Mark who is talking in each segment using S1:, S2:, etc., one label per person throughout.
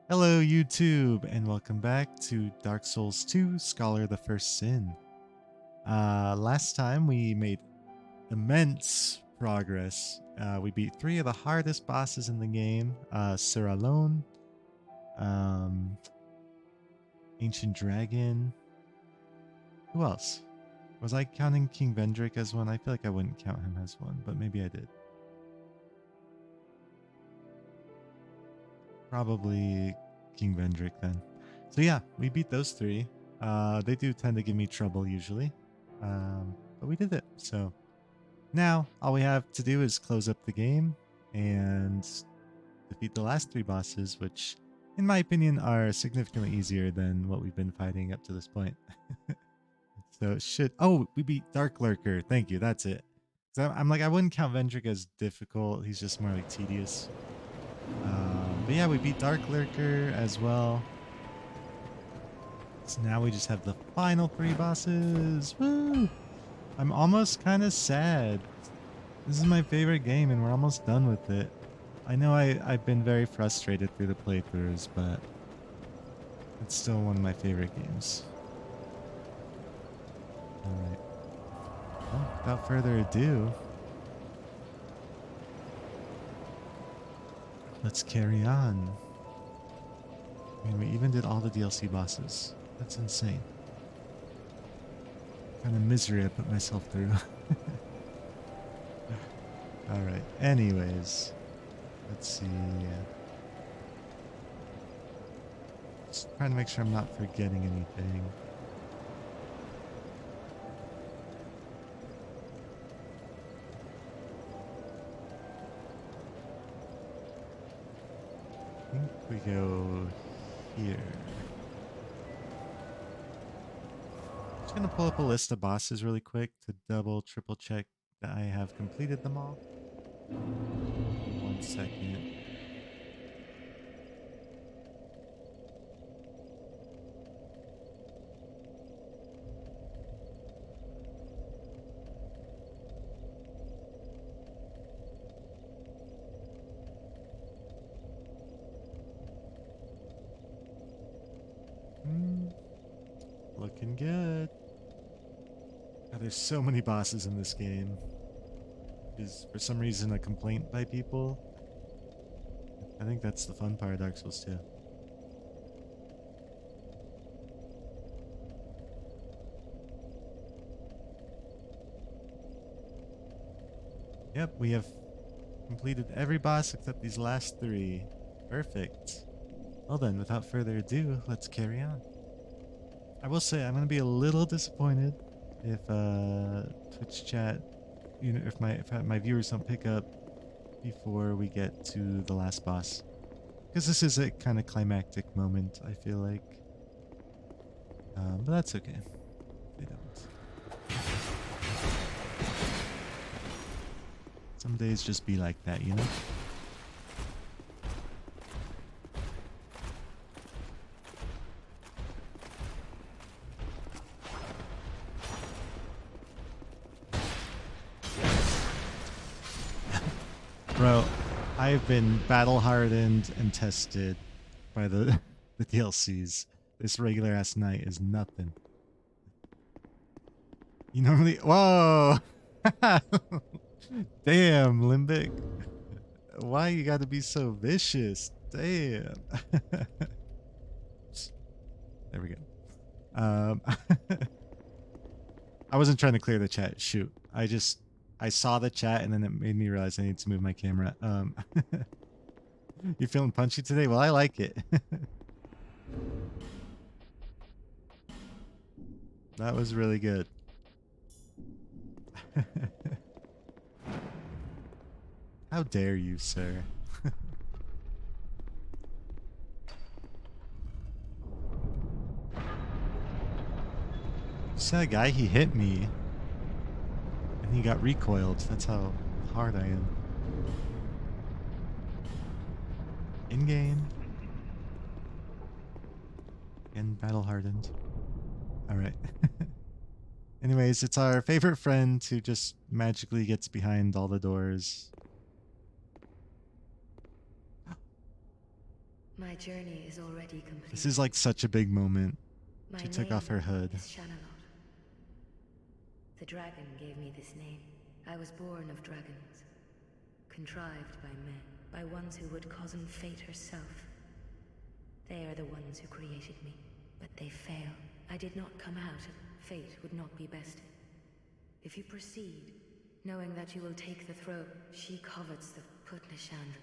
S1: Hello YouTube and welcome back to Dark Souls 2 Scholar the First Sin. Last time we made immense progress. We beat 3 of the hardest bosses in the game. Sir Alone, um, Ancient Dragon. Who else? Was I counting King Vendrick as one? I feel like I wouldn't count him as one, but maybe I did. Probably King Vendrick then. So yeah, we beat those 3. They do tend to give me trouble usually. But we did it. So now all we have to do is close up the game and defeat the last 3 bosses, which in my opinion are significantly easier than what we've been fighting up to this point. So it should... Oh, we beat Dark Lurker. Thank you. That's it. So I'm like, I wouldn't count Vendrick as difficult. He's just more like tedious. But yeah, we beat Dark Lurker as well. So now we just have the final 3 bosses. Woo! I'm almost kind of sad. This is my favorite game and we're almost done with it. I know I've been very frustrated through the playthroughs, but it's still one of my favorite games. Alright. Well, without further ado, let's carry on. I mean, we even did all the DLC bosses. That's insane. What kind of misery I put myself through. Alright, anyways. Let's see. Just trying to make sure I'm not forgetting anything. I think we go here. Just gonna pull up a list of bosses really quick to double, triple check that I have completed them all. 1 second. Looking good. God, there's so many bosses in this game. Is for some reason a complaint by people. I think that's the fun part of Dark Souls 2. Yep, we have completed every boss except these last 3. Perfect. Well then, without further ado, let's carry on. I will say I'm going to be a little disappointed if Twitch chat, you know, if my viewers don't pick up before we get to the last boss, because this is a kind of climactic moment, I feel like. But that's okay. They don't. Some days just be like that, you know? Bro, I've been battle hardened and tested by the the DLCs. This regular ass knight is nothing. You normally... Whoa! Damn, Limbic. Why you gotta be so vicious? Damn. There we go. I wasn't trying to clear the chat. Shoot. I saw the chat and then it made me realize I need to move my camera. You feeling punchy today? Well, I like it. That was really good. How dare you, sir? You saw a guy, he hit me. And he got recoiled. That's how hard I am. In-game. And battle hardened. Alright. Anyways, it's our favorite friend who just magically gets behind all the doors.
S2: My journey is already complete.
S1: This is like such a big moment.
S2: My
S1: She took
S2: name
S1: off her hood.
S2: is Shanalot. The dragon gave me this name. I was born of dragons, contrived by men, by ones who would cozen fate herself. They are the ones who created me, but they fail. I did not come out, and fate would not be bested. If you proceed, knowing that you will take the throne, she covets the Putnashandra.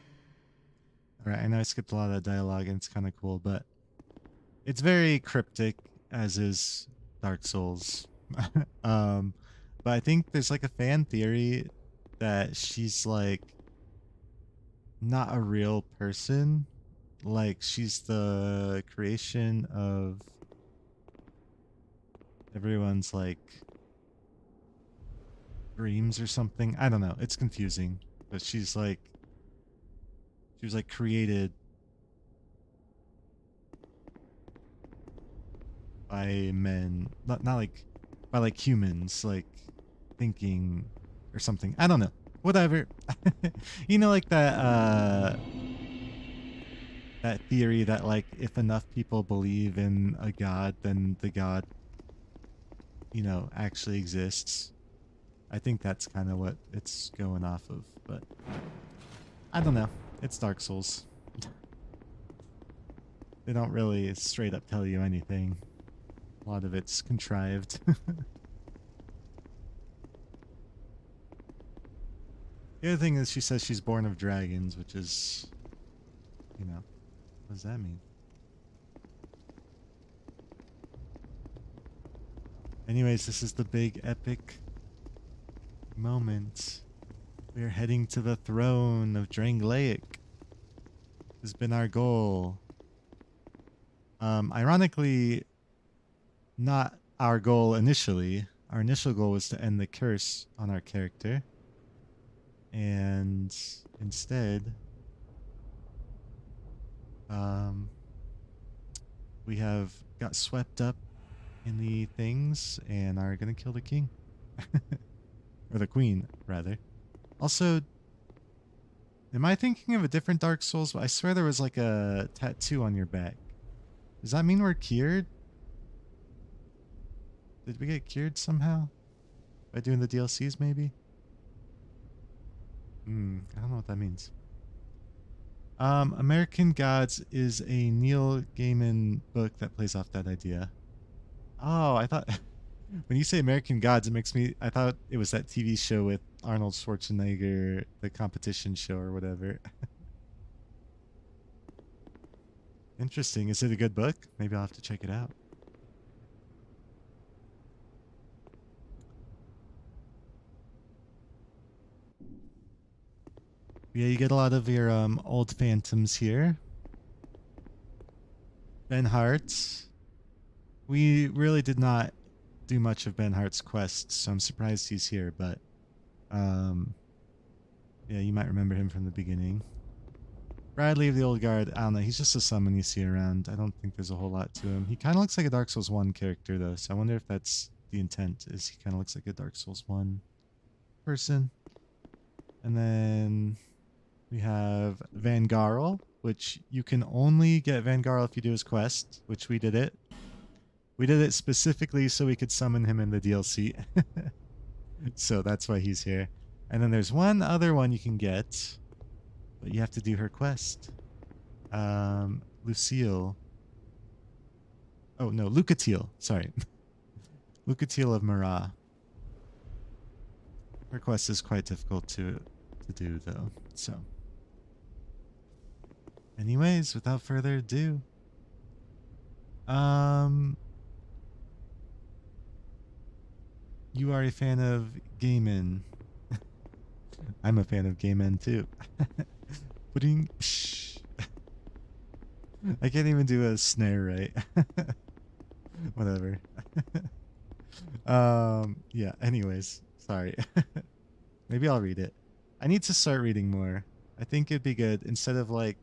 S1: Alright, I know I skipped a lot of that dialogue and it's kind of cool, but it's very cryptic, as is Dark Souls. um, but I think there's like a fan theory that she's like not a real person. Like she's the creation of everyone's like dreams or something. I don't know. It's confusing. But she was like created by men, not like by like humans, like thinking or something. I don't know. Whatever. You know, like that theory that like if enough people believe in a god, then the god, you know, actually exists. I think that's kind of what it's going off of, but I don't know. It's Dark Souls. They don't really straight up tell you anything. A lot of it's contrived. The other thing is she says she's born of dragons, which is, you know, what does that mean? Anyways, this is the big epic moment. We are heading to the throne of Drangleic. Has been our goal. Ironically, not our goal initially. Our initial goal was to end the curse on our character. And instead, we have got swept up in the things and are gonna kill the king. Or the queen, rather. Also, am I thinking of a different Dark Souls? I swear there was like a tattoo on your back. Does that mean we're cured? Did we get cured somehow? By doing the DLCs, maybe? I don't know what that means. American Gods is a Neil Gaiman book that plays off that idea. Oh, I thought when you say American Gods, it makes me. I thought it was that TV show with Arnold Schwarzenegger, the competition show or whatever. Interesting. Is it a good book? Maybe I'll have to check it out. Yeah, you get a lot of your old phantoms here. Ben Hart. We really did not do much of Ben Hart's quest, so I'm surprised he's here, but yeah, you might remember him from the beginning. Bradley of the Old Guard, I don't know, he's just a summon you see around. I don't think there's a whole lot to him. He kind of looks like a Dark Souls 1 character, though, so I wonder if that's the intent, is he kind of looks like a Dark Souls 1 person. And then we have Van Garl, which you can only get Van Garl if you do his quest, which we did it. We did it specifically so we could summon him in the DLC. So that's why he's here. And then there's one other one you can get, but you have to do her quest. Lucille. Oh, no, Lucatiel. Sorry. Lucatiel of Marat. Her quest is quite difficult to do, though. So, anyways, without further ado, you are a fan of Gaiman. I'm a fan of Gaiman too. Pudding. I can't even do a snare right. Whatever. Yeah, anyways, sorry. Maybe I'll read it. I need to start reading more. I think it'd be good instead of like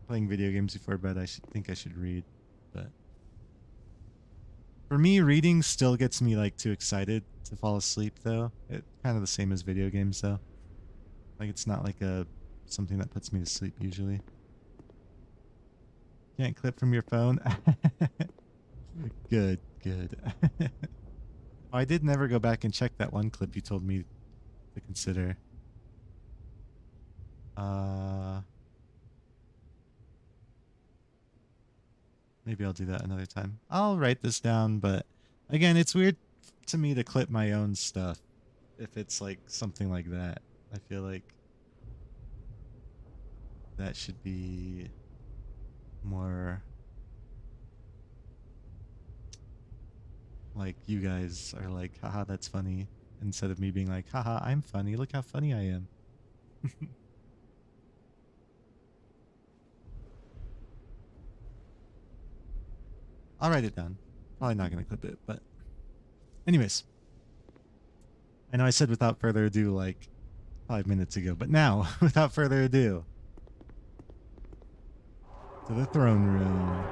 S1: playing video games before bed. I should read. But for me, reading still gets me like too excited to fall asleep though. It's kind of the same as video games though. Like it's not like something that puts me to sleep usually. can't clip from your phone. Good, good. Oh, I did never go back and check that one clip you told me to consider. Maybe I'll do that another time. I'll write this down, but again, it's weird to me to clip my own stuff if it's like something like that. I feel like that should be more like you guys are like, haha, that's funny, instead of me being like, haha, I'm funny, look how funny I am. I'll write it down. Probably not going to clip it, but anyways. I know I said without further ado like 5 minutes ago, but now, without further ado, to the throne room,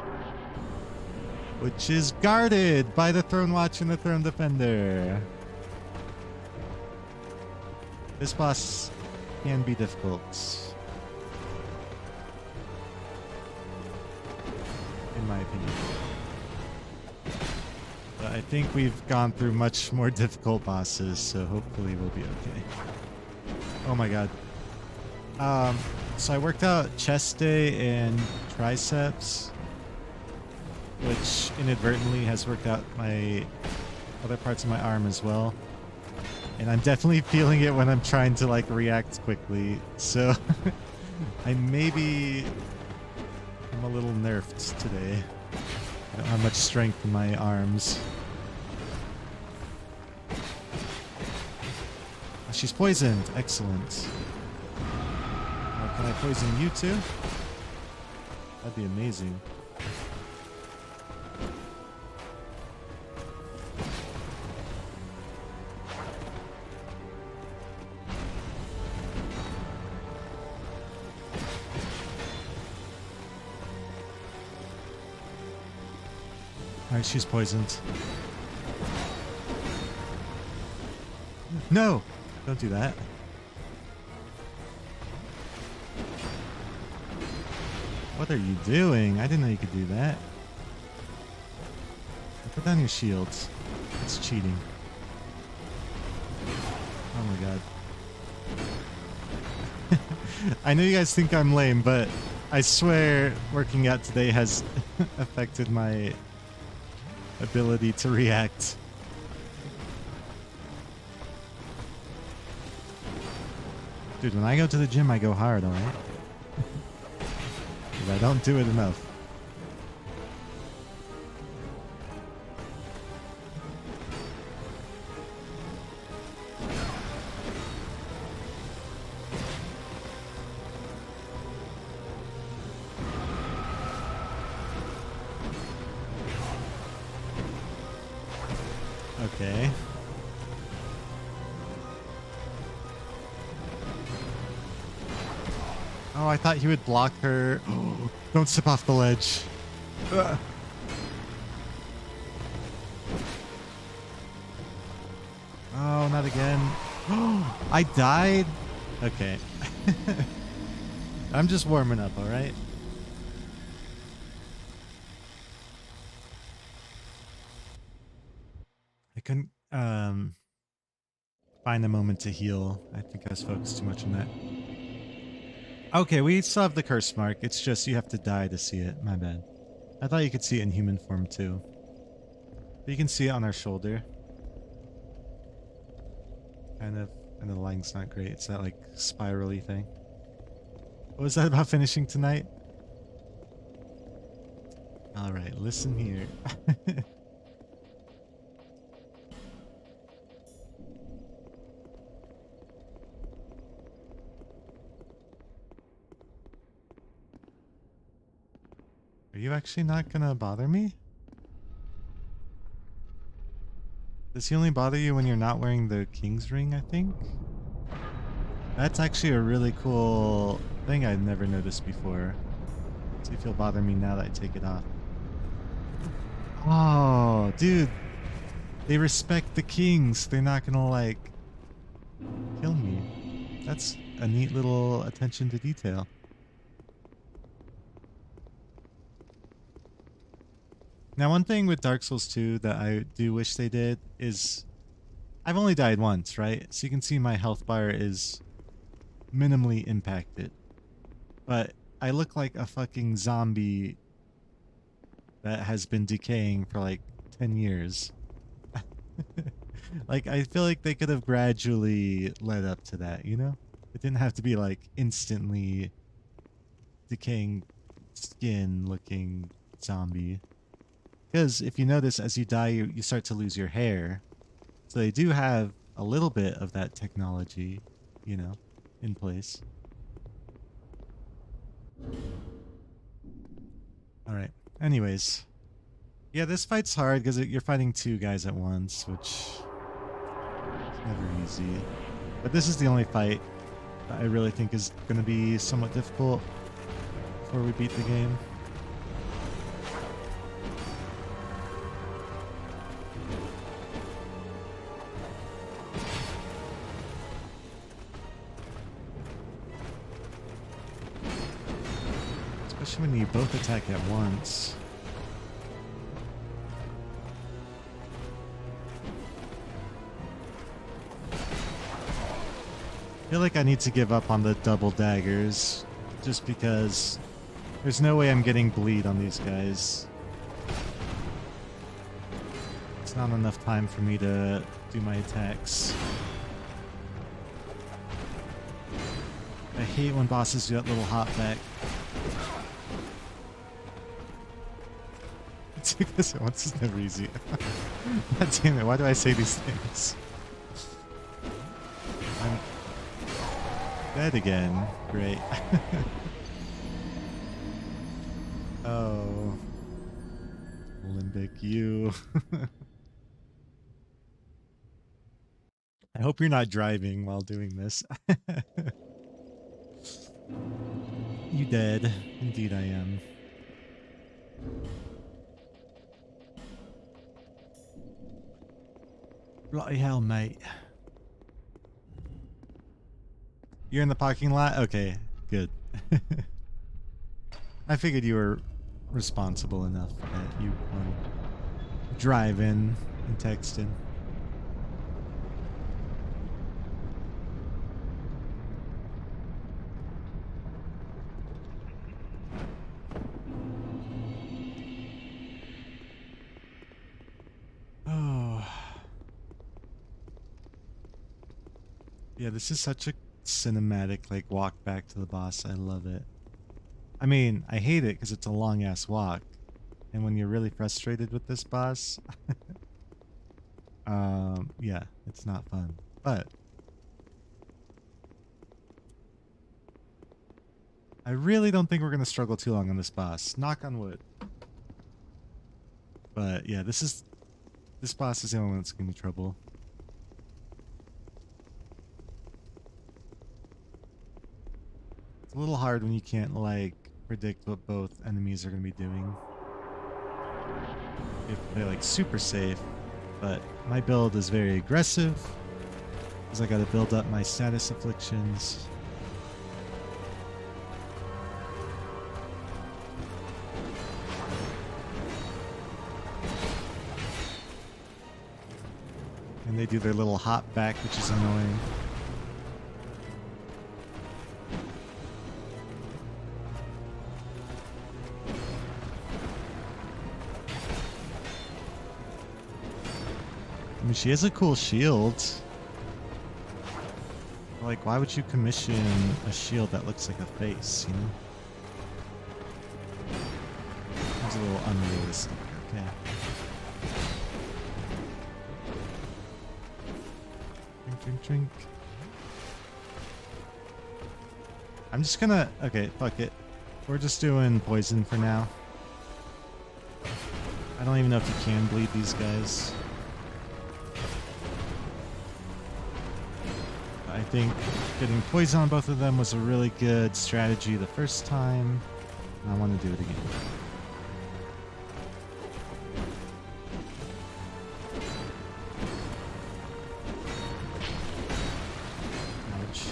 S1: which is guarded by the Throne Watch and the Throne Defender. This boss can be difficult, in my opinion. But I think we've gone through much more difficult bosses, so hopefully we'll be okay. Oh my god. So I worked out chest day and triceps, which inadvertently has worked out my other parts of my arm as well. And I'm definitely feeling it when I'm trying to like react quickly. So I'm a little nerfed today. I don't have much strength in my arms. Oh, she's poisoned. Excellent. Can I poison you too? That'd be amazing. Alright, she's poisoned. No! Don't do that. What are you doing? I didn't know you could do that. Put down your shields. It's cheating. Oh my god. I know you guys think I'm lame, but I swear working out today has affected my ability to react. Dude, when I go to the gym, I go hard, alright? Because I don't do it enough. Okay. Oh, I thought he would block her. Oh, don't step off the ledge. Ugh. Oh, not again. Oh, I died? Okay. I'm just warming up, alright? I couldn't find a moment to heal. I think I was focused too much on that. Okay, we still have the curse mark. It's just you have to die to see it. My bad. I thought you could see it in human form too. But you can see it on our shoulder. Kind of. And the lighting's not great. It's that like spirally thing. What was that about finishing tonight? Alright, listen here. Are you actually not gonna bother me? Does he only bother you when you're not wearing the king's ring, I think? That's actually a really cool thing I've never noticed before. See if he'll bother me now that I take it off. Oh, dude. They respect the kings. They're not gonna, like, kill me. That's a neat little attention to detail. Now, one thing with Dark Souls 2 that I do wish they did is I've only died once, right? So you can see my health bar is minimally impacted. But I look like a fucking zombie that has been decaying for like 10 years. Like, I feel like they could have gradually led up to that, you know? It didn't have to be like instantly decaying skin looking zombie. Because if you notice, as you die, you start to lose your hair. So they do have a little bit of that technology, you know, in place. Alright. Anyways. Yeah, this fight's hard because you're fighting two guys at once, which is never easy. But this is the only fight that I really think is going to be somewhat difficult before we beat the game. Especially when you both attack at once. I feel like I need to give up on the double daggers just because there's no way I'm getting bleed on these guys. It's not enough time for me to do my attacks. I hate when bosses do that little hop back. Because once is never easy. God damn it, why do I say these things? I'm dead again. Great. Oh. Limbic, you. I hope you're not driving while doing this. You dead. Indeed I am. Bloody hell, mate. You're in the parking lot? Okay, good. I figured you were responsible enough that you weren't driving and texting. Oh. Yeah, this is such a cinematic, like, walk back to the boss. I love it. I mean, I hate it because it's a long-ass walk. And when you're really frustrated with this boss, yeah, it's not fun. But I really don't think we're going to struggle too long on this boss. Knock on wood. But yeah, this boss is the only one that's giving me trouble. It's a little hard when you can't, like, predict what both enemies are going to be doing. You have to play, like, super safe. But my build is very aggressive, because I got to build up my status afflictions. And they do their little hop back, which is annoying. I mean, she has a cool shield. Like, why would you commission a shield that looks like a face, you know? It's a little unrealistic, okay. Drink, drink, drink. I'm just gonna... Okay, fuck it. We're just doing poison for now. I don't even know if you can bleed these guys. I think getting poison on both of them was a really good strategy the first time, and I want to do it again. Ouch.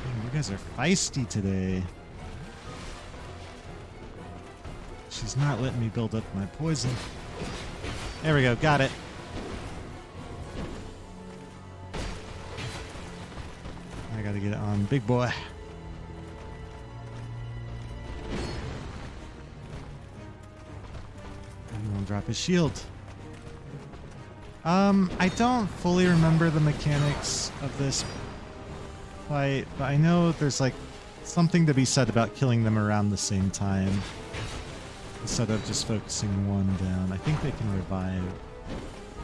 S1: Man, you guys are feisty today. she's not letting me build up my poison. There we go, got it. I gotta get it on big boy. And we'll drop his shield. I don't fully remember the mechanics of this fight, but I know there's like something to be said about killing them around the same time instead of just focusing one down. I think they can revive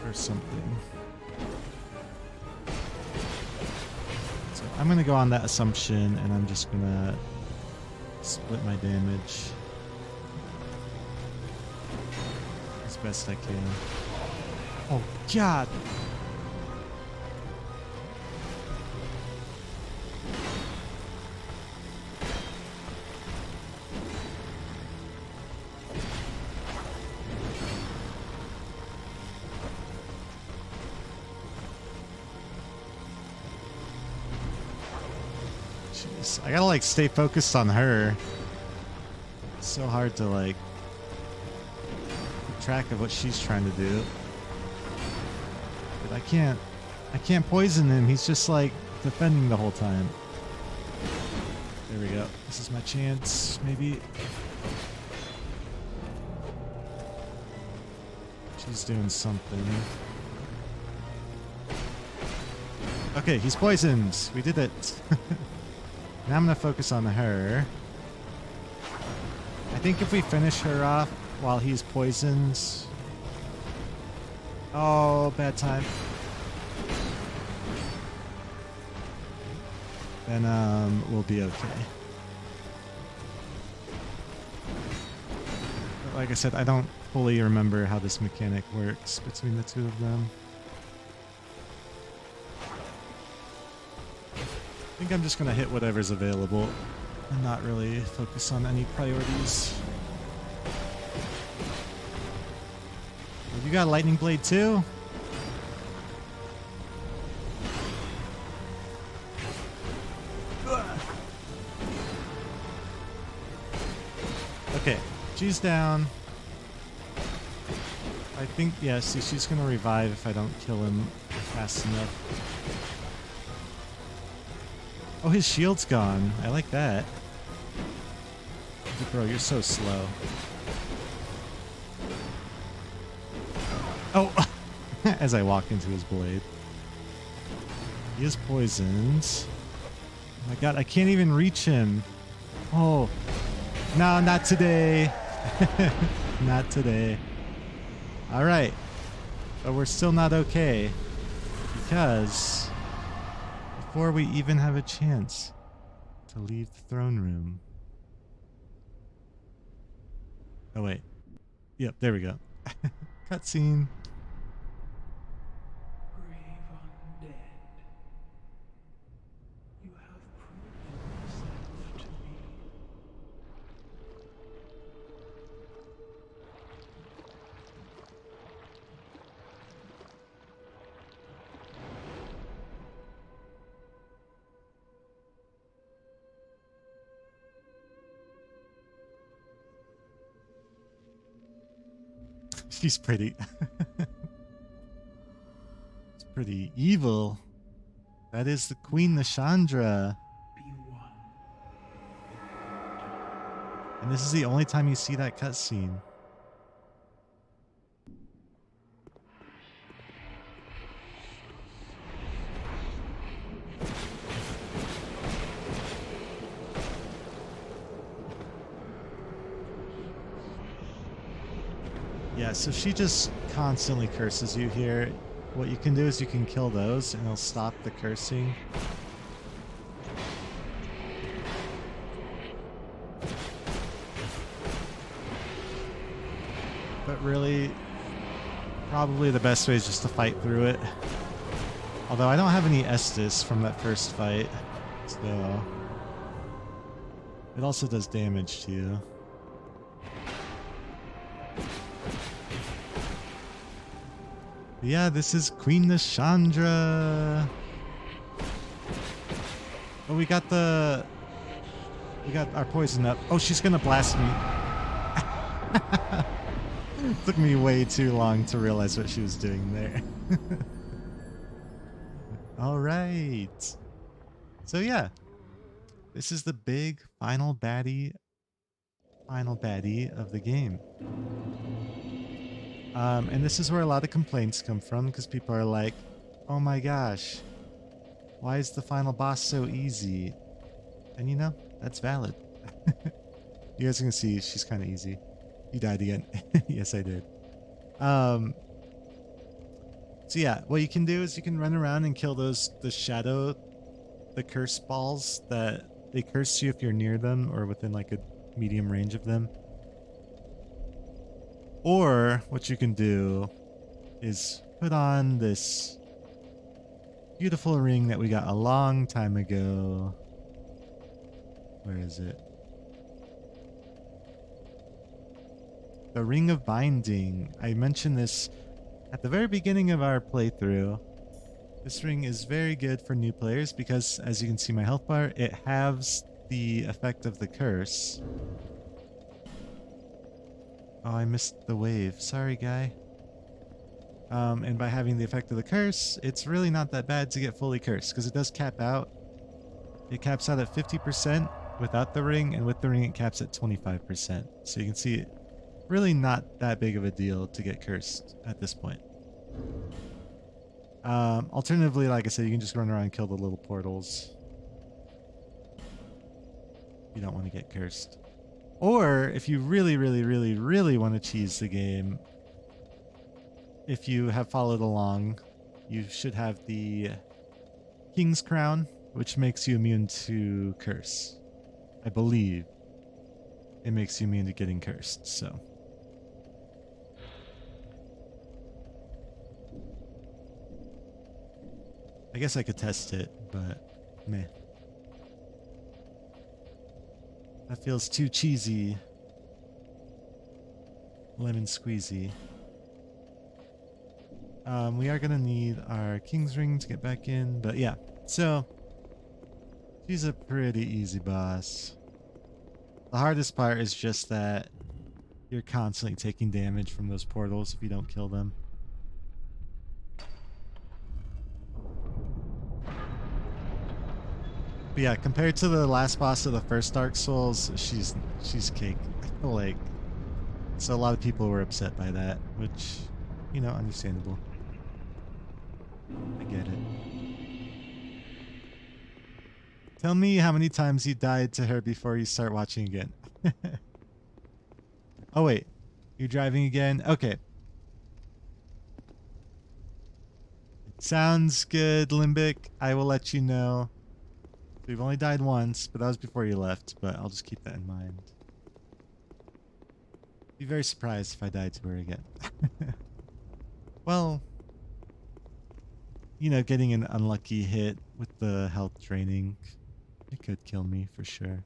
S1: or something. So I'm gonna go on that assumption, and I'm just gonna split my damage as best I can. Oh, God. Jeez, I gotta like stay focused on her. It's so hard to like keep track of what she's trying to do. But I can't poison him. He's just like defending the whole time. There we go. This is my chance, maybe. She's doing something. Okay, he's poisoned. We did it. Now I'm gonna focus on her. I think if we finish her off while he's poisoned. Oh, bad time. Then we'll be okay. But like I said, I don't fully remember how this mechanic works between the two of them. I think I'm just gonna hit whatever's available and not really focus on any priorities. You got a lightning blade too? Okay, she's down. I think, yeah, see, she's gonna revive if I don't kill him fast enough. Oh, his shield's gone. I like that. Bro, you're so slow. Oh! As I walk into his blade. He is poisoned. Oh my god, I can't even reach him. Oh. No, not today. Not today. Alright. But we're still not okay. Because before we even have a chance to leave the throne room. Oh wait. Yep, there we go. Cutscene.
S3: Brave undead, you have proven yourself to me.
S1: She's pretty. It's pretty evil. That is the Queen Nashandra.
S3: Be one.
S1: And this is the only time you see that cutscene. Yeah, so she just constantly curses you here. What you can do is you can kill those and it'll stop the cursing. But really, probably the best way is just to fight through it. Although I don't have any Estus from that first fight, so it also does damage to you. But yeah, this is Queen Nashandra. Oh, we got our poison up. Oh, she's gonna blast me. Took me way too long to realize what she was doing there. All right. So yeah, this is the big final baddie of the game. And this is where a lot of complaints come from because people are like, oh my gosh, why is the final boss so easy? And you know, that's valid. You guys can see she's kind of easy. You died again. Yes, I did. So yeah, what you can do is you can run around and kill the curse balls that they curse you if you're near them or within like a medium range of them. Or what you can do is put on this beautiful ring that we got a long time ago. Where is it? The Ring of Binding. I mentioned this at the very beginning of our playthrough. This ring is very good for new players because, as you can see my health bar, it halves the effect of the curse. Oh, I missed the wave. Sorry, guy. And by having the effect of the curse, it's really not that bad to get fully cursed because it does cap out. It caps out at 50% without the ring, and with the ring it caps at 25%. So you can see really not that big of a deal to get cursed at this point. Alternatively, like I said, you can just run around and kill the little portals. You don't want to get cursed. Or if you really want to cheese the game, if you have followed along, you should have the King's Crown, which makes you immune to curse. I believe it makes you immune to getting cursed, so. I guess I could test it, but meh. That feels too cheesy. Lemon squeezy. We are gonna need our King's Ring to get back in, but yeah. So, she's a pretty easy boss. The hardest part is just that you're constantly taking damage from those portals if you don't kill them. But yeah, compared to the last boss of the first Dark Souls, she's cake. I feel like. So a lot of people were upset by that, which, you know, understandable. I get it. Tell me how many times you died to her before you start watching again. Oh wait, you're driving again? Okay. Sounds good, Limbic. I will let you know. We've only died once, but that was before you left, but I'll just keep that in mind. Be very surprised if I died to her again. Well, you know, getting an unlucky hit with the health draining, it could kill me for sure.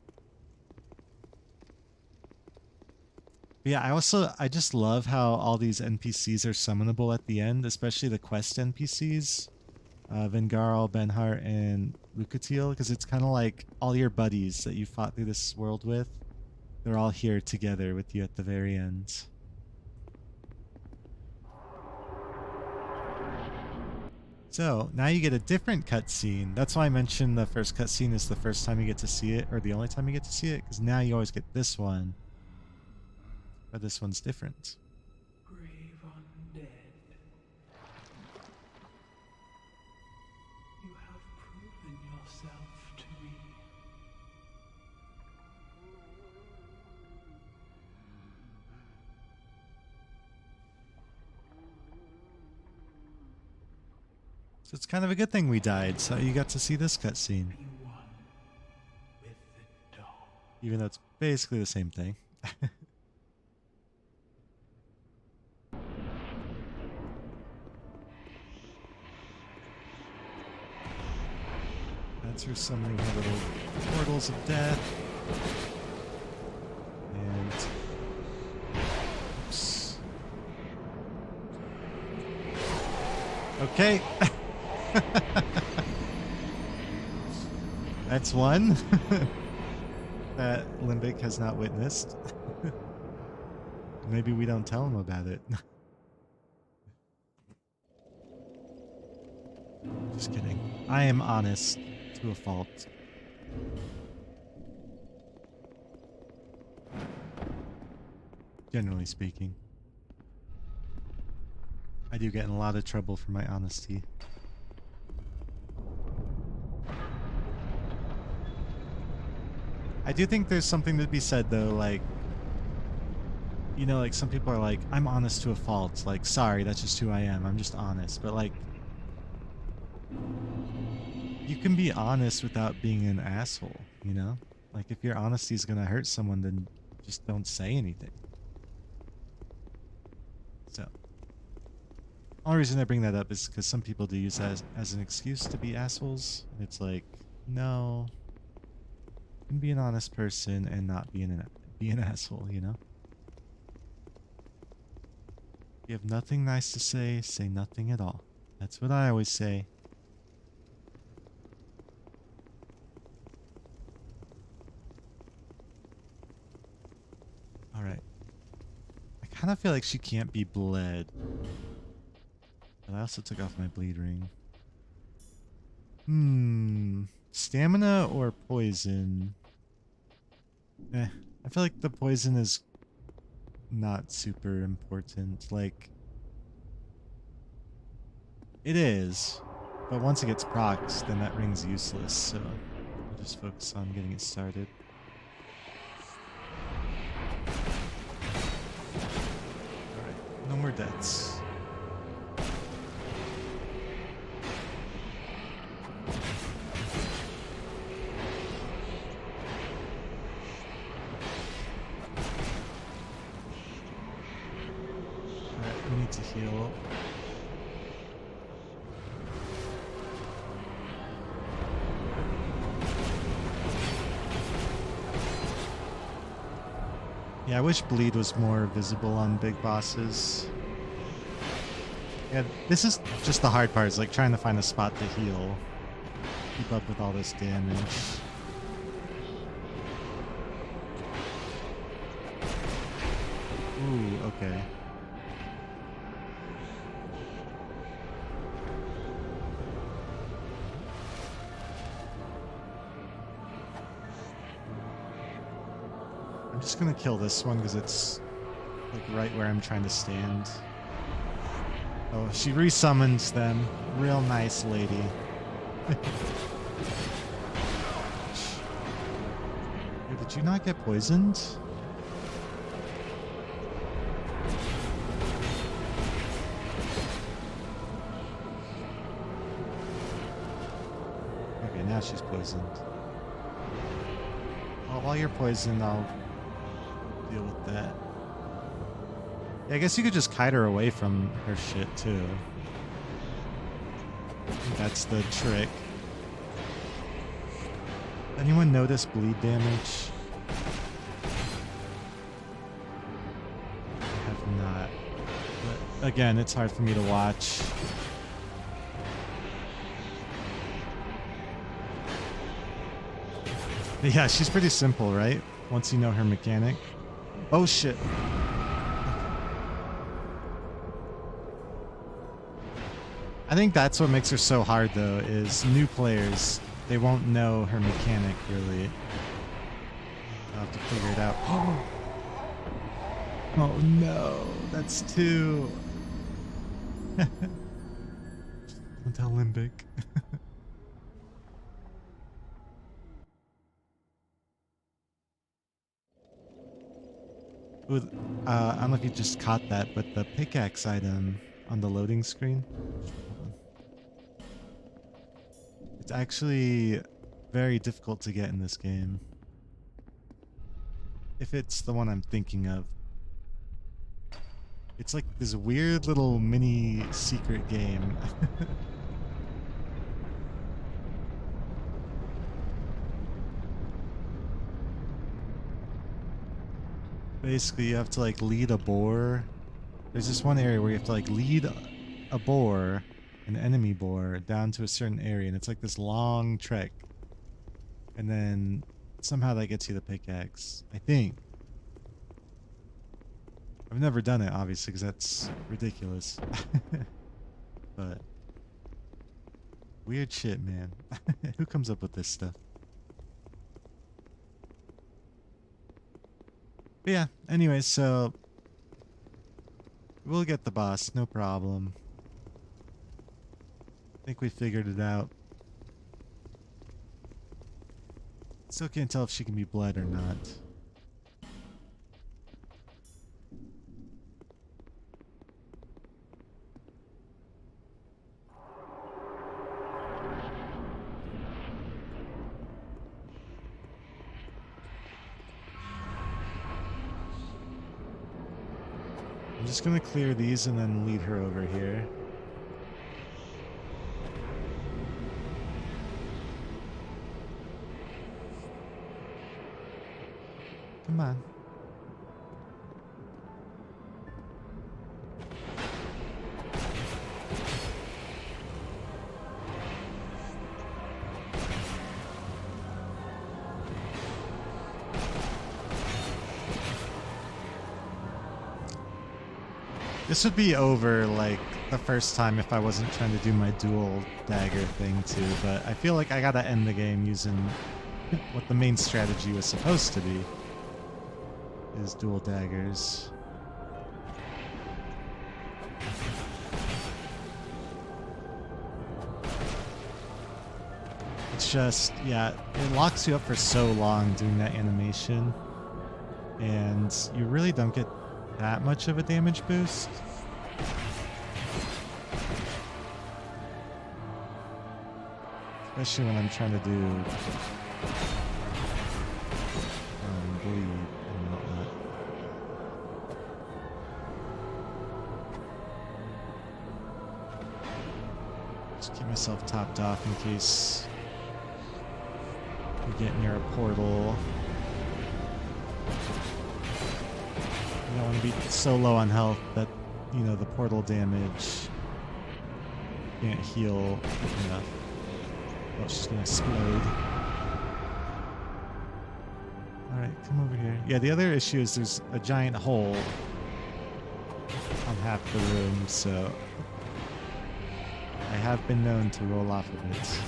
S1: But yeah, I just love how all these NPCs are summonable at the end, especially the quest NPCs. Vengarl, Benhart, and Lucatiel, because it's kind of like all your buddies that you fought through this world with. They're all here together with you at the very end. So, now you get a different cutscene. That's why I mentioned the first cutscene is the first time you get to see it, or the only time you get to see it, because now you always get this one. But this one's different.
S3: Grave undead. You have proven yourself to me.
S1: So it's kind of a good thing we died, so you got to see this cutscene.
S3: Be one with the dawn.
S1: Even though it's basically the same thing. That's her summoning her little portals of death. And... oops. Okay. That's one that Limbic has not witnessed. Maybe we don't tell him about it. Just kidding. I am honest to a fault. Generally speaking. I do get in a lot of trouble for my honesty. I do think there's something to be said though, like, you know, like some people are like, I'm honest to a fault. Like, sorry, that's just who I am. I'm just honest. But like, you can be honest without being an asshole, you know? Like, if your honesty is gonna hurt someone, then just don't say anything. So, only reason I bring that up is because some people do use that as an excuse to be assholes. And it's like, no, you can be an honest person and not be an asshole, you know? If you have nothing nice to say nothing at all. That's what I always say. Alright. I kind of feel like she can't be bled. But I also took off my bleed ring. Stamina or poison? I feel like the poison is not super important. Like, it is. But once it gets procs, then that ring's useless. So I'll just focus on getting it started. Alright, no more deaths. Alright, we need to heal. Yeah, I wish bleed was more visible on big bosses. Yeah, this is just the hard part, is like trying to find a spot to heal. Keep up with all this damage. Ooh, okay. I'm just gonna kill this one because it's like right where I'm trying to stand. Oh, she resummons them. Real nice lady. Hey, did you not get poisoned? Okay, now she's poisoned. Well, while you're poisoned, I'll deal with that. Yeah, I guess you could just kite her away from her shit too. I think that's the trick. Anyone notice bleed damage? I have not. But again, it's hard for me to watch. But yeah, she's pretty simple, right? Once you know her mechanic. Oh shit. I think that's what makes her so hard though, is new players, they won't know her mechanic really. I'll have to figure it out. Oh no, that's two. Don't tell Limbic. Ooh, I don't know if you just caught that, but the pickaxe item on the loading screen. It's actually very difficult to get in this game. If it's the one I'm thinking of. It's like this weird little mini secret game. Basically, you have to like lead a boar. There's this one area where you have to like lead a boar, an enemy boar, down to a certain area, and it's like this long trek. And then somehow that gets you the pickaxe, I think. I've never done it, obviously, because that's ridiculous. But weird shit, man. Who comes up with this stuff? But yeah, anyways, so we'll get the boss, no problem. I think we figured it out. Still can't tell if she can be bled or not. I'm just gonna clear these and then lead her over here. Come on. This would be over like the first time if I wasn't trying to do my dual dagger thing too, but I feel like I gotta end the game using what the main strategy was supposed to be. Is dual daggers. It's just, yeah, it locks you up for so long doing that animation, and you really don't get that much of a damage boost. Especially when I'm trying to do bleed and whatnot. Just keep myself topped off in case we get near a portal. I don't want to be so low on health that, you know, the portal damage can't heal enough. Oh, she's gonna explode. Alright, come over here. Yeah, the other issue is there's a giant hole on half the room, so I have been known to roll off of it.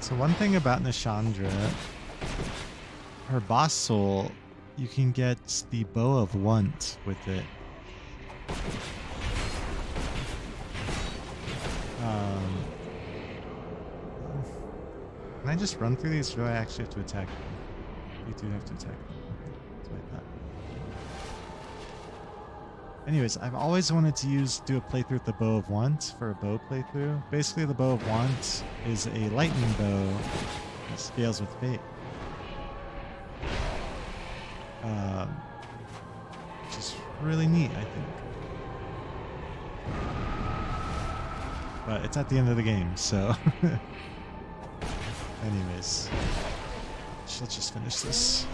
S1: So one thing about Nishandra, her boss soul, you can get the Bow of Want with it. Can I just run through these, or do I actually have to attack them? You do have to attack them. That's what I thought. Anyways, I've always wanted to do a playthrough with the Bow of Want for a bow playthrough. Basically, the Bow of Want is a lightning bow that scales with fate. Which is really neat, I think. But it's at the end of the game, so... Anyways. Let's just finish this.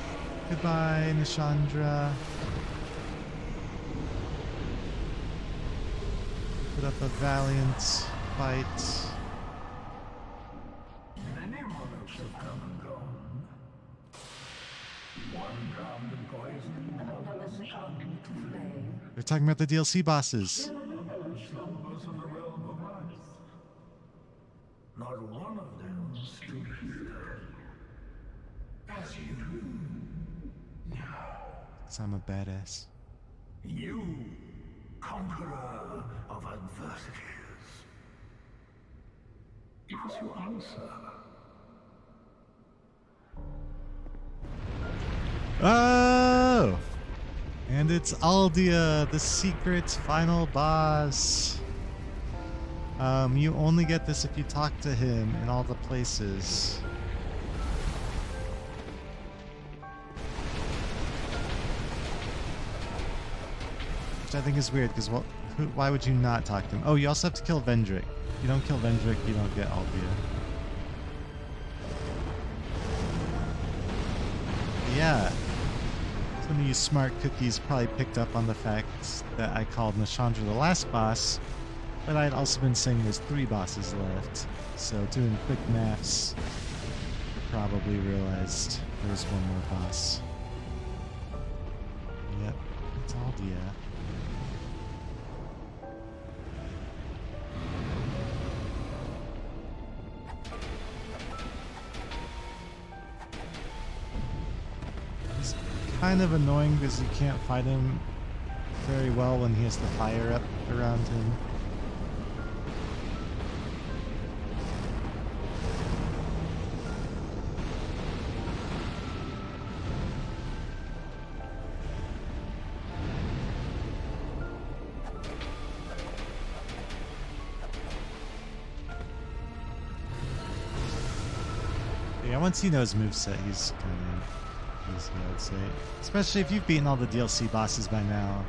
S1: Goodbye, Nishandra. Put up a valiant fight.
S4: Many monarchs have come and gone. One drowned in poison, another succumbed to flame.
S1: They're talking about the DLC bosses.
S4: Another slumbers in the realm of ice. Not one of them stood here. As you do now.
S1: Because I'm a badass.
S4: You, conqueror of adversities. Give us your answer.
S1: Oh! And it's Aldia, the secret final boss. You only get this if you talk to him in all the places. Which I think is weird, because why would you not talk to him? Oh, you also have to kill Vendrick. If you don't kill Vendrick, you don't get Aldia. Yeah. Some of you smart cookies probably picked up on the fact that I called Nashandra the last boss, but I'd also been saying there's 3 bosses left. So doing quick maths, you probably realized there's one more boss. Yep, it's Aldia. It's kind of annoying because you can't fight him very well when he has the fire up around him. Yeah, once he knows moveset, he's kind of easy, I would say. Especially if you've beaten all the DLC bosses by now.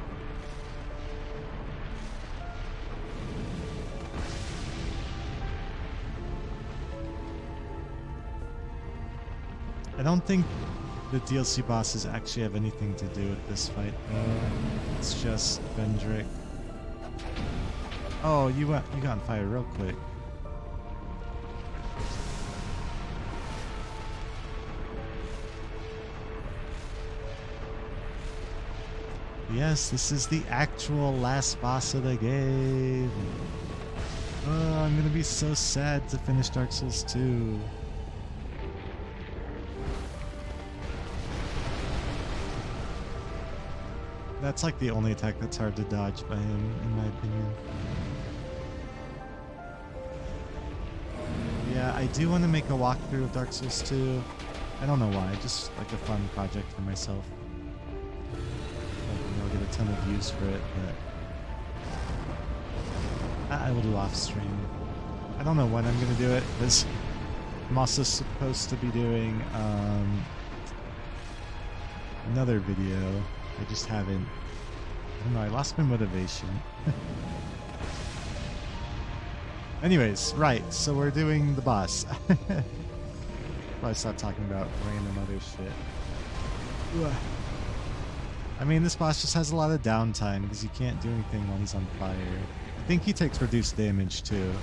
S1: I don't think the DLC bosses actually have anything to do with this fight, though. It's just Vendrick. Oh, you got on fire real quick. Yes, this is the actual last boss of the game. Oh, I'm gonna be so sad to finish Dark Souls 2. That's like the only attack that's hard to dodge by him, in my opinion. Yeah, I do want to make a walkthrough of Dark Souls 2. I don't know why, just like a fun project for myself. I'll get a ton of views for it, but I will do off stream. I don't know when I'm gonna do it because I'm also supposed to be doing another video. I just haven't. I don't know. I lost my motivation. Anyways, right. So we're doing the boss. Probably stop talking about random other shit. Ugh. I mean, this boss just has a lot of downtime because you can't do anything while he's on fire. I think he takes reduced damage too.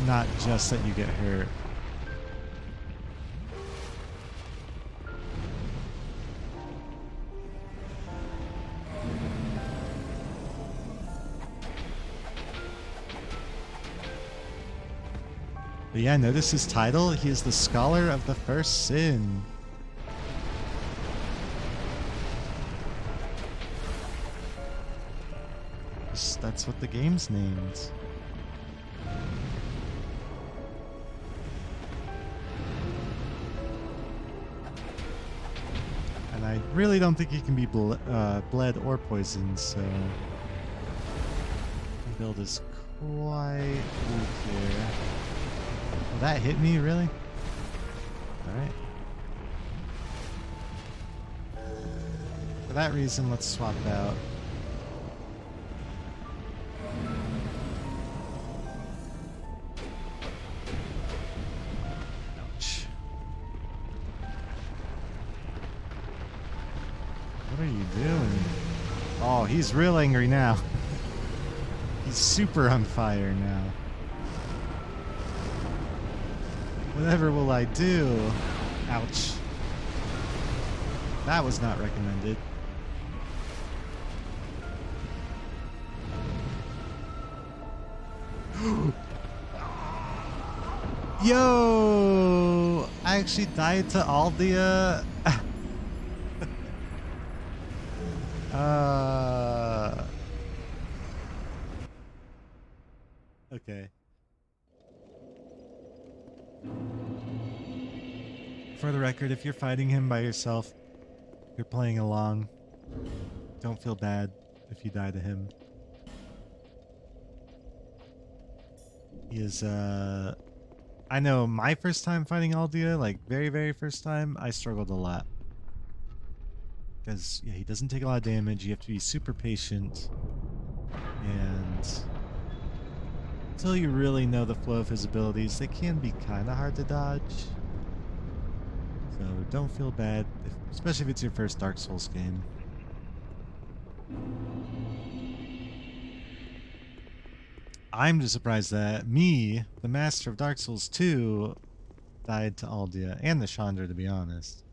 S1: Not just that you get hurt. But yeah, notice his title. He is the Scholar of the First Sin. That's what the game's named. And I really don't think he can be bled or poisoned, so... The build is quite weak here. Oh, that hit me, really? Alright. For that reason, let's swap out. Ouch. What are you doing? Oh, he's real angry now. He's super on fire now. Whatever will I do? Ouch. That was not recommended. Yo! I actually died to Aldia. Okay. For the record, if you're fighting him by yourself, you're playing along. Don't feel bad if you die to him. He is, I know my first time fighting Aldia, like very, very first time, I struggled a lot. Because, yeah, he doesn't take a lot of damage, you have to be super patient. And until you really know the flow of his abilities, they can be kind of hard to dodge. So don't feel bad, especially if it's your first Dark Souls game. I'm just surprised that me, the master of Dark Souls 2, died to Aldia and the Chandra, to be honest.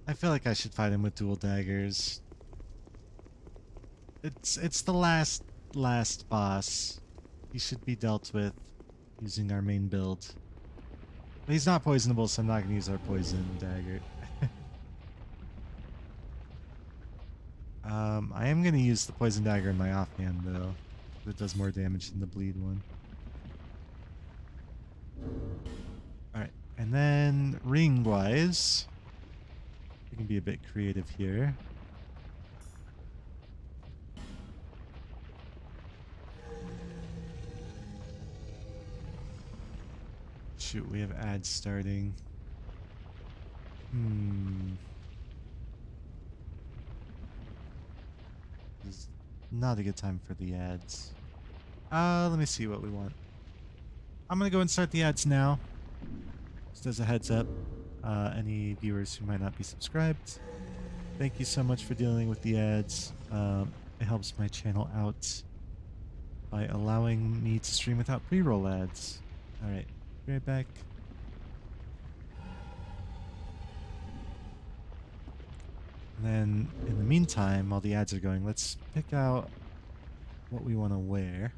S1: I feel like I should fight him with dual daggers. It's the last boss. He should be dealt with using our main build. But he's not poisonable, so I'm not gonna use our poison dagger. I am gonna use the poison dagger in my offhand though. It does more damage than the bleed one. Alright, and then ring wise, we can be a bit creative here. Shoot, we have ads starting. This is not a good time for the ads. Let me see what we want. I'm gonna go and start the ads now. Just as a heads up, any viewers who might not be subscribed, thank you so much for dealing with the ads. It helps my channel out by allowing me to stream without pre-roll ads. Alright, be right back. And then, in the meantime, while the ads are going, let's pick out what we want to wear.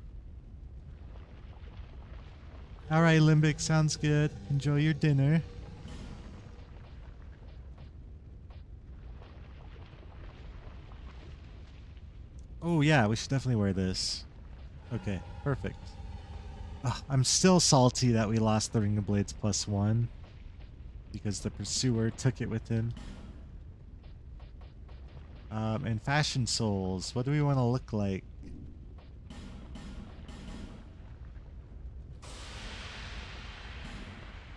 S1: Alright, Limbic, sounds good. Enjoy your dinner. Oh yeah, we should definitely wear this. Okay, perfect. Ugh, I'm still salty that we lost the Ring of Blades +1 because the Pursuer took it with him. And Fashion Souls, what do we want to look like?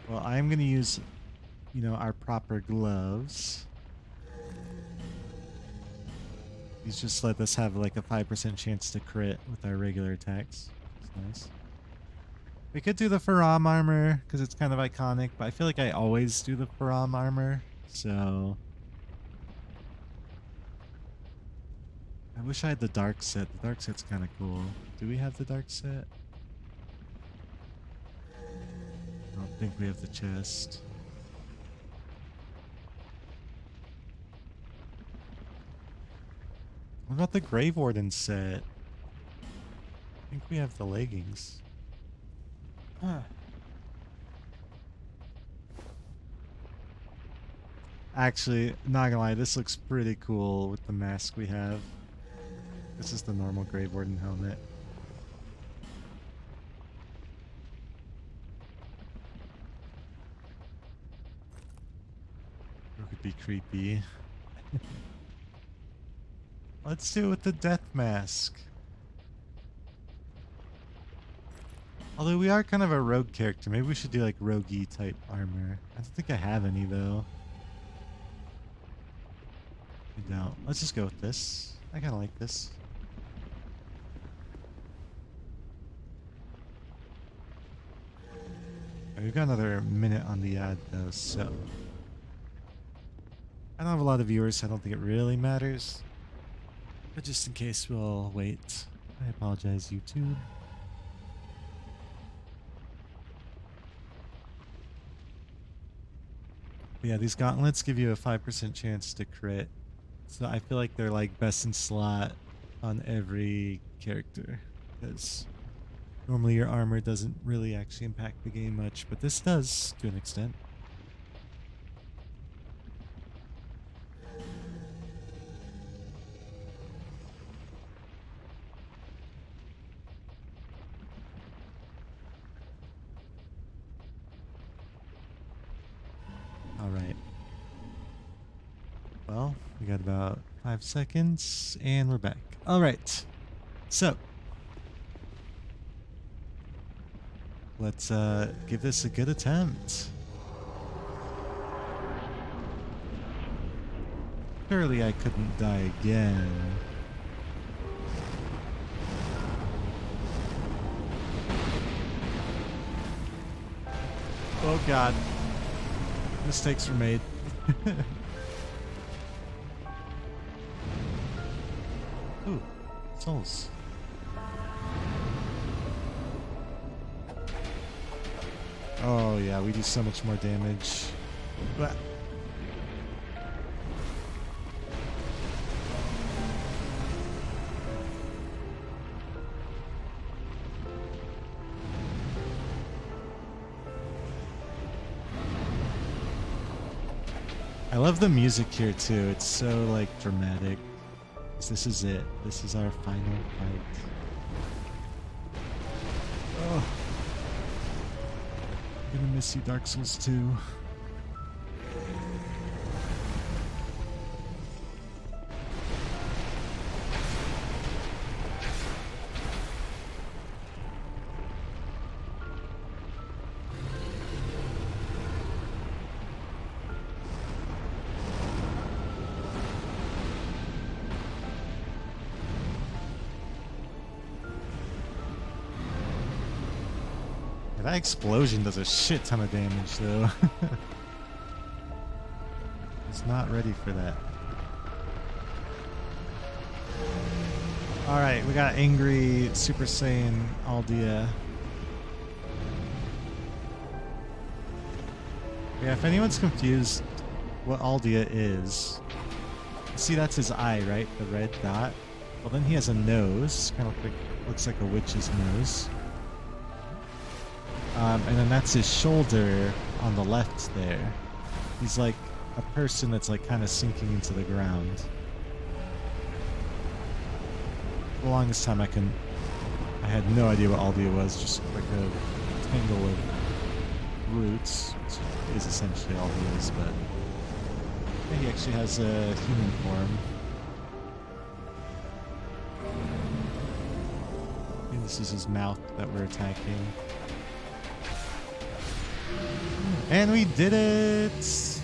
S1: Well, I'm going to use, you know, our proper gloves. These just let us have like a 5% chance to crit with our regular attacks. That's nice. We could do the Faram armor because it's kind of iconic, but I feel like I always do the Faram armor, so... I wish I had the dark set. The dark set's kind of cool. Do we have the dark set? I don't think we have the chest. What about the Grave Warden set? I think we have the leggings. Actually, not gonna lie, this looks pretty cool with the mask we have. This is the normal Grave Warden helmet. It could be creepy. Let's do it with the death mask. Although we are kind of a rogue character, maybe we should do like rogue-y type armor. I don't think I have any though. I don't. Let's just go with this. I kind of like this. We've got another minute on the ad though, so I don't have a lot of viewers, so I don't think it really matters. But just in case, we'll wait. I apologize, YouTube. But yeah, these gauntlets give you a 5% chance to crit. So I feel like they're like best in slot on every character. Because normally your armor doesn't really actually impact the game much, but this does to an extent. Alright. Well, we got about 5 seconds, and we're back. Alright. So, Let's give this a good attempt. Surely I couldn't die again. Oh god. Mistakes were made. Ooh, souls. Oh yeah, we do so much more damage. Blah. I love the music here too. It's so like dramatic. This is it. This is our final fight. Oh. I'm gonna miss you, Dark Souls 2. That explosion does a shit ton of damage, though. It's not ready for that. Alright, we got angry Super Saiyan Aldia. Yeah, if anyone's confused what Aldia is, see that's his eye, right? The red dot. Well, then he has a nose, kind of like, looks like a witch's nose. And then that's his shoulder on the left there. He's like a person that's like kind of sinking into the ground. For the longest time I had no idea what Aldia was, just like a tangle of roots, which is essentially all he is, but yeah, he actually has a human form. And this is his mouth that we're attacking. And we did it!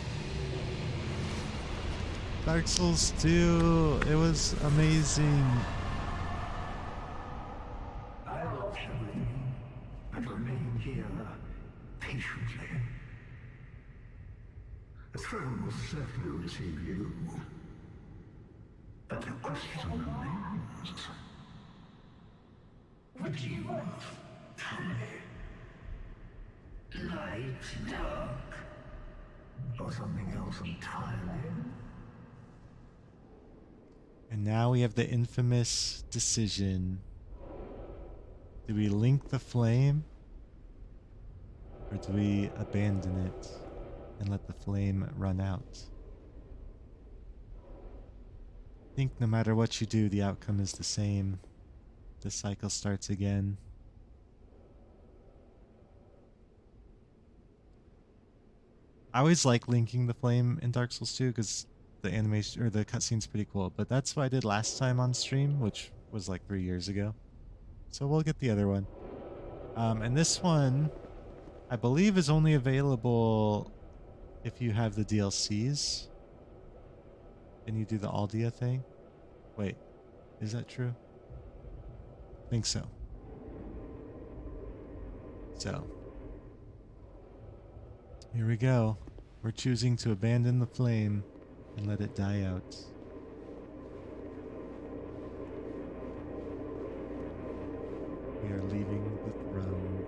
S1: Dark Souls 2, it was amazing.
S4: I lost everything and remain here patiently. The throne will certainly receive you. But the question remains. What do you want from me? Light, dark, or something else entirely?
S1: And now we have the infamous decision. Do we link the flame? Or do we abandon it and let the flame run out? I think no matter what you do, the outcome is the same. The cycle starts again. I always like linking the flame in Dark Souls 2 because the animation or the cutscene's pretty cool. But that's what I did last time on stream, which was like 3 years ago. So we'll get the other one. And this one, I believe, is only available if you have the DLCs. And you do the Aldia thing. Wait, is that true? I think so. So. Here we go. We're choosing to abandon the flame and let it die out. We are leaving the throne.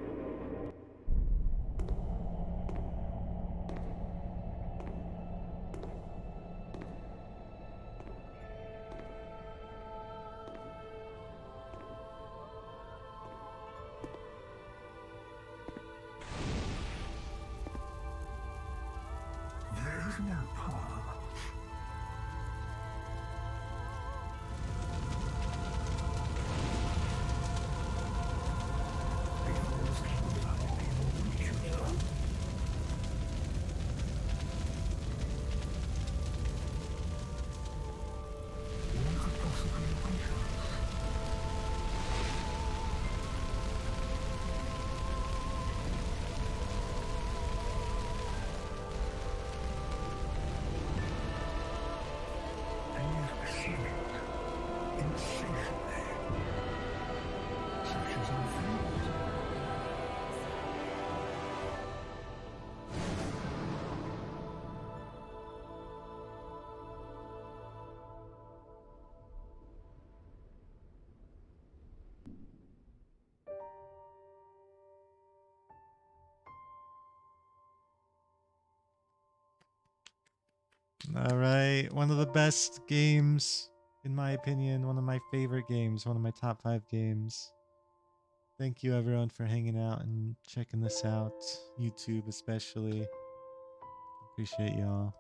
S4: There is no path. The
S1: All right, one of the best games, in my opinion, one of my favorite games, one of my top 5 games. Thank you everyone for hanging out and checking this out. YouTube especially. Appreciate y'all.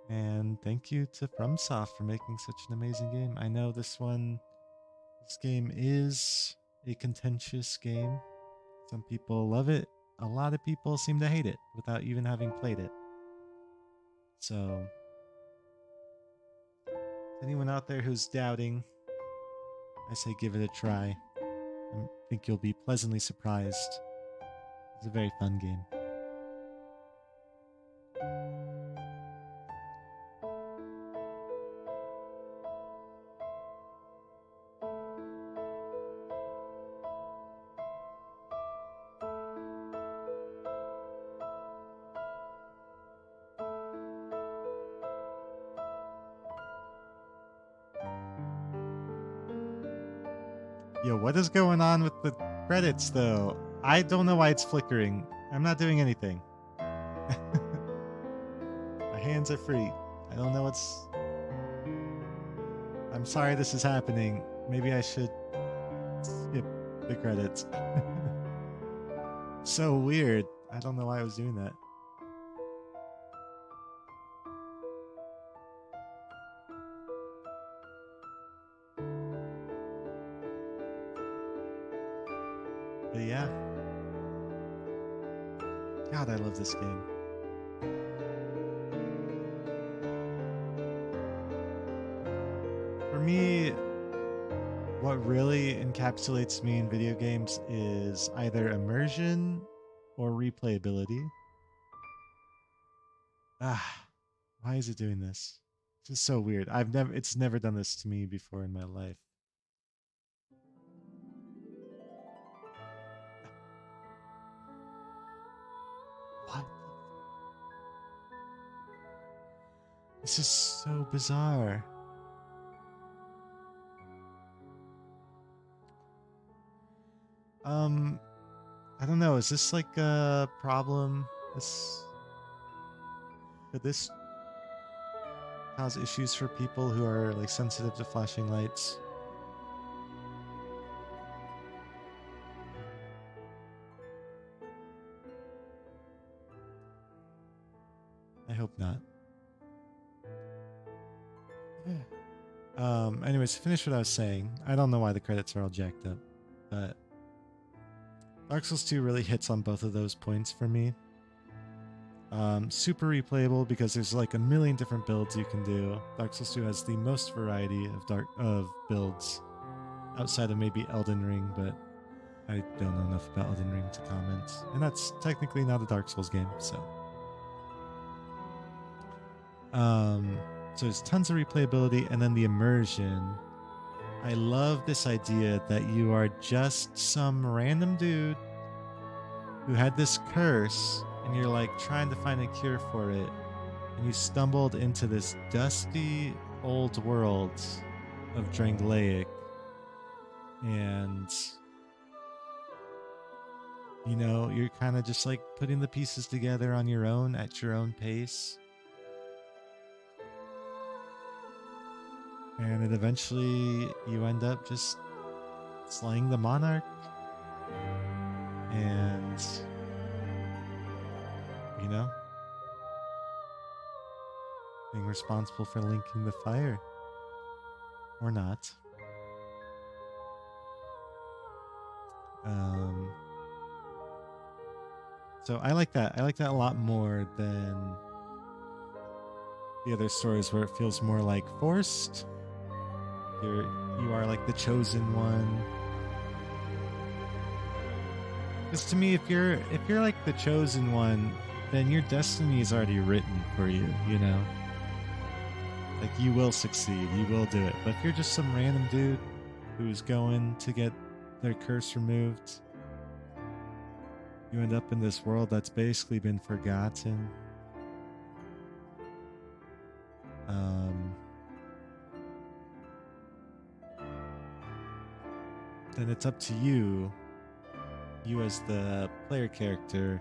S1: And thank you to FromSoft for making such an amazing game. I know this game is a contentious game. Some people love it. A lot of people seem to hate it without even having played it. So, anyone out there who's doubting, I say give it a try. I think you'll be pleasantly surprised. It's a very fun game. Yo, what is going on with the credits, though? I don't know why it's flickering. I'm not doing anything. My hands are free. I don't know what's... I'm sorry this is happening. Maybe I should skip the credits. So weird. I don't know why I was doing that. But yeah. God, I love this game. For me, what really encapsulates me in video games is either immersion or replayability. Why is it doing this? It's just so weird. It's never done this to me before in my life. What? This is so bizarre. I don't know. Is this like a problem? Could this cause issues for people who are like sensitive to flashing lights? I hope not. Anyways, to finish what I was saying, I don't know why the credits are all jacked up, but Dark Souls 2 really hits on both of those points for me. Super replayable because there's like a million different builds you can do. Dark Souls 2 has the most variety of builds outside of maybe Elden Ring, but I don't know enough about Elden Ring to comment. And that's technically not a Dark Souls game, so. So there's tons of replayability, and then the immersion. I love this idea that you are just some random dude who had this curse, and you're like trying to find a cure for it, and you stumbled into this dusty old world of Drangleic, and you know, you're kind of just like putting the pieces together on your own at your own pace. And it eventually you end up just slaying the monarch and, you know, being responsible for linking the fire. Or not. So I like that. I like that a lot more than the other stories where it feels more like forced. You are like the chosen one. Because to me, if you're like the chosen one, then your destiny is already written for you, you know? Like, you will succeed, you will do it. But if you're just some random dude who's going to get their curse removed, you end up in this world that's basically been forgotten. Then it's up to you as the player character,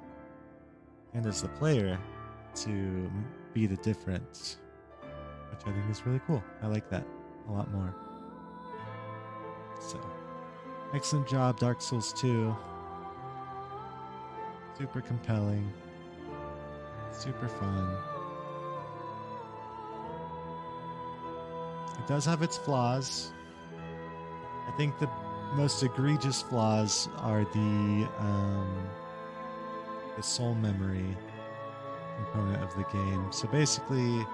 S1: and as the player to be the difference, which I think is really cool. I like that a lot more. So, excellent job, Dark Souls 2. Super compelling. Super fun. It does have its flaws. I think the most egregious flaws are the soul memory component of the game. So basically,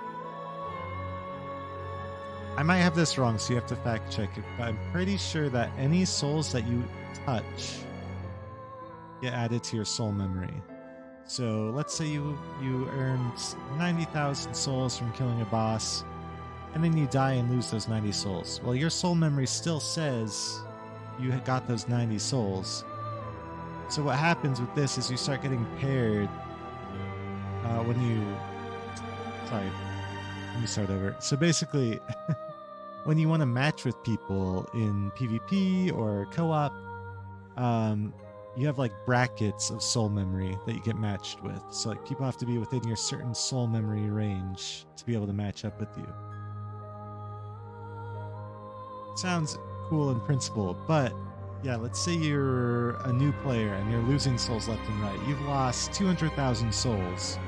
S1: I might have this wrong, so you have to fact check it, but I'm pretty sure that any souls that you touch get added to your soul memory. So let's say you earned 90,000 souls from killing a boss, and then you die and lose those 90 souls. Well, your soul memory still says you got those 90 souls. So what happens with this is you start getting paired when you... Sorry, let me start over. So basically, when you want to match with people in PvP or co-op, you have like brackets of soul memory that you get matched with. So like people have to be within your certain soul memory range to be able to match up with you. Sounds cool in principle, but yeah, let's say you're a new player and you're losing souls left and right. You've lost 200,000 souls.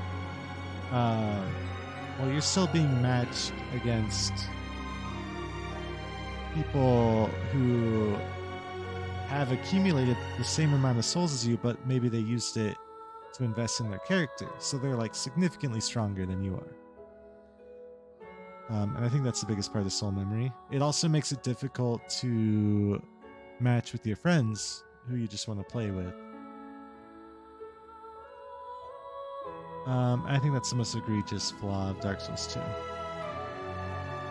S1: Well, you're still being matched against people who have accumulated the same amount of souls as you, but maybe they used it to invest in their character. So they're like significantly stronger than you are. And I think that's the biggest part of soul memory. It also makes it difficult to match with your friends who you just want to play with. I think that's the most egregious flaw of Dark Souls 2.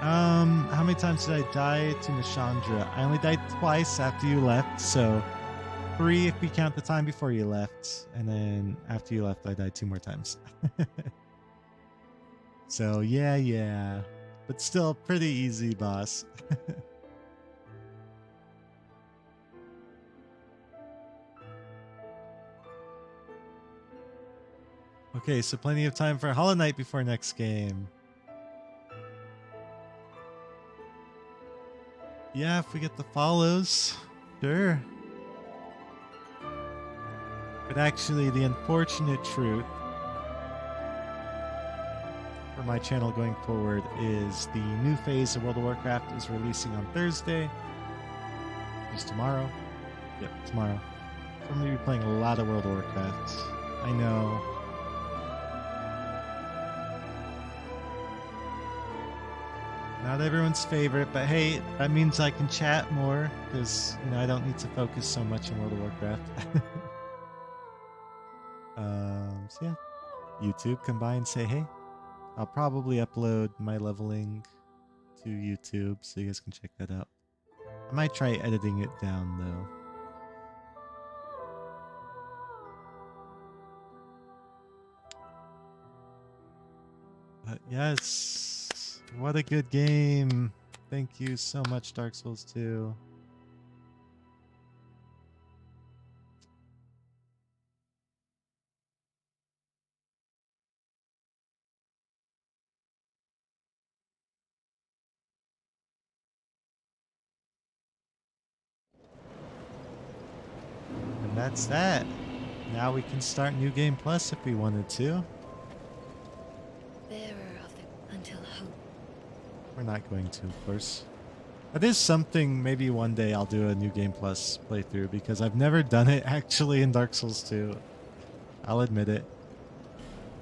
S1: How many times did I die to Nishandra? I only died twice after you left, so 3 if we count the time before you left, and then after you left I died 2 more times. So yeah. But still pretty easy, boss. Okay, so plenty of time for Hollow Knight before next game. Yeah, if we get the follows, sure. But actually, the unfortunate truth for my channel going forward is the new phase of World of Warcraft is releasing on Thursday. Is tomorrow? Yep, tomorrow. So I'm going to be playing a lot of World of Warcraft. I know. Not everyone's favorite, but hey, that means I can chat more because, you know, I don't need to focus so much on World of Warcraft. So yeah, YouTube, come by and say hey. I'll probably upload my leveling to YouTube so you guys can check that out. I might try editing it down though. But yes, what a good game. Thank you so much, Dark Souls 2. And that's that. Now we can start New Game Plus if we wanted to.
S2: Bearer of the until hope.
S1: We're not going to, of course. That is something maybe one day I'll do a New Game Plus playthrough because I've never done it actually in Dark Souls 2. I'll admit it.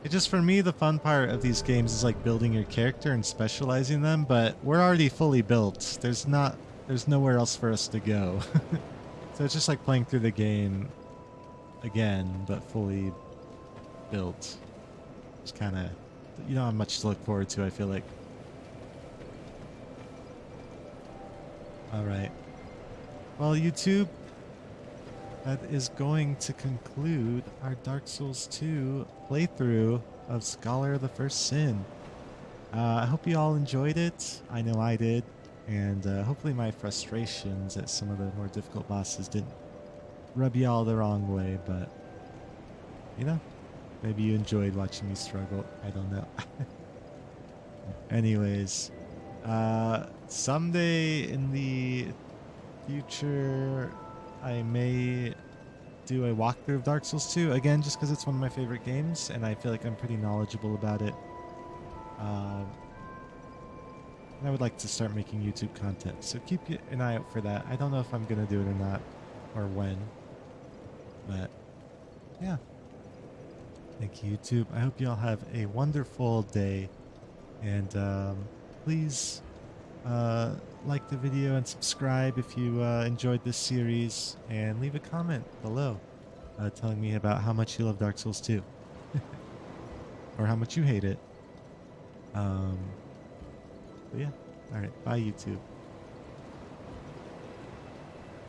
S1: It just, for me, the fun part of these games is like building your character and specializing them, but we're already fully built. There's nowhere else for us to go. So it's just like playing through the game again, but fully built. It's kind of, you don't have much to look forward to, I feel like. Alright. Well, YouTube, that is going to conclude our Dark Souls 2 playthrough of Scholar of the First Sin. I hope you all enjoyed it. I know I did. And hopefully my frustrations at some of the more difficult bosses didn't rub you all the wrong way, but, you know, Maybe you enjoyed watching me struggle. I don't know. Anyways, someday in the future, I may do a walkthrough of Dark Souls 2 again, just because it's one of my favorite games, and I feel like I'm pretty knowledgeable about it. And I would like to start making YouTube content, so keep an eye out for that. I don't know if I'm gonna do it or not, or when, but yeah. Thank you, YouTube. I hope you all have a wonderful day, and please like the video and subscribe if you enjoyed this series, and leave a comment below telling me about how much you love Dark Souls 2 or how much you hate it. But yeah, all right, bye YouTube.